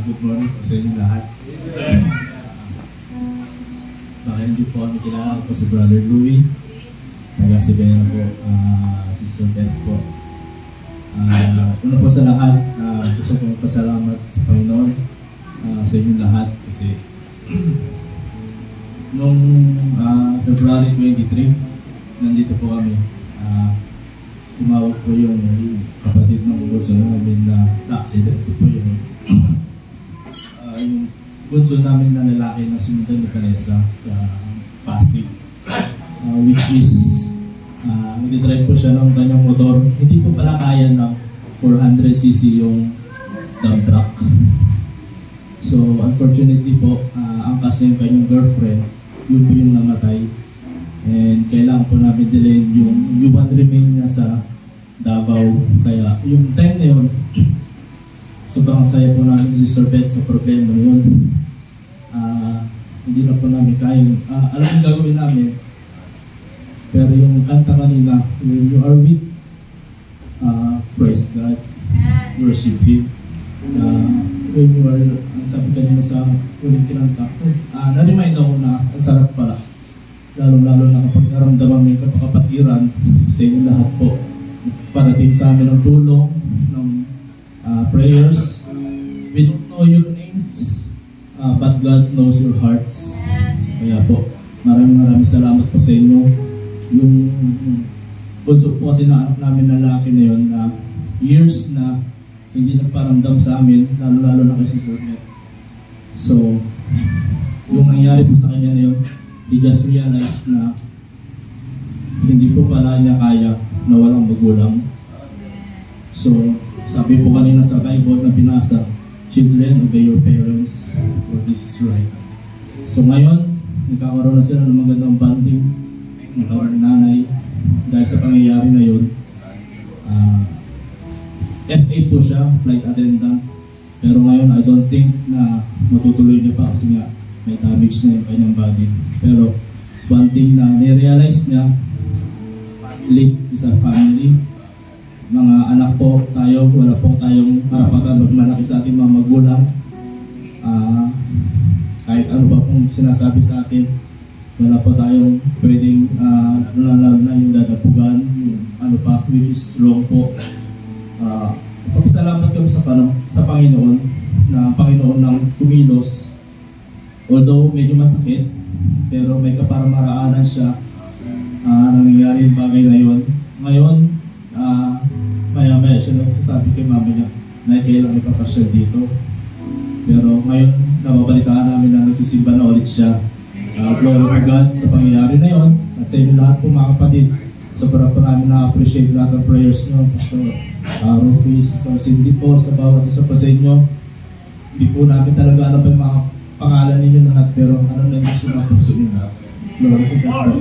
good morning po sa inyo lahat. Baka hindi po kami kilala po si Brother Louie. Taga-Sibena po, Sister Beth po. Una po sa lahat, gusto ko magpasalamat sa Panginoon sa inyo lahat kasi nung February 23, nandito po kami. Tumawag po yung kapatid ng bunso namin na accident po yung bunso namin na lalaki na simulan ni Vanessa sa Pasig, which is nag-drive po siya ng kanyang motor. Hindi po pala kaya ng 400cc yung dump truck. So unfortunately po, angkas niya yung kanyang girlfriend, yun po yung namatay. And kailangan po namin delay yung human remain niya sa Davao. Kaya yung time na yun, sobrang saya po namin si Sir Beth sa problema na yun. Hindi na po namin kaya. Alam yung gagawin namin. Pero yung kanta kanina, when you are with, praise God, worship Him. When you are, sabi kanina sa ulit kinanta, na-remind ako na ang sarap pala. Lalo-lalo na kapag naramdaman may kapakapatiran sa inyo lahat po. Parating sa amin ng tulong, ng prayers. We don't know your names, but God knows your hearts. Kaya po, maraming salamat po sa inyo. Yung bunso po kasi na anak namin na lalaki na yun, years na hindi nagparamdam sa amin, lalo-lalo na kay Sister Beth. So, yung nangyari po sa kanya na yun, he just realized na hindi po pala niya kaya na walang magulang. So, sabi po kanina sa Bible na binasa, children, obey your parents, for this is right. So ngayon, nagkakaroon na sila ng magandang bonding ng kanyang nanay dahil sa pangyayari na yun. FA po siya, flight attendant. Pero ngayon, I don't think na matutuloy niya pa kasi nga may damage na yung kanyang body. Pero one thing na nirealize niya, family is a family. Mga anak po tayo, wala po tayong karapatan magmalaki sa ating mga magulang. Kahit ano pa pong sinasabi sa atin, wala po tayong pwedeng lalo na yung dadapugan, yung ano pa, which is wrong po. Papasalamat kami sa Panginoon na Panginoon ng kumilos. Although medyo masakit, pero may kaparamaraanan siya nangyayari yung bagay na yun. Ngayon, maya-maya siya nagsasabi kay mama niya na kailang ipapasyal dito. Pero ngayon, nababalitaan namin na nagsisimba na ulit siya. Glory to God sa pangyayari na yun. At sa inyo lahat po mga kapatid, sobrang po namin na-appreciate lahat ng prayers nyo. Pastor Rufy, Sister Cindy po, sa bawat isa po sa inyo. Hindi po namin talaga alam pa yung mga pangalan ninyo lahat, pero ano na yung sumapuso nyo lahat. Glory to God.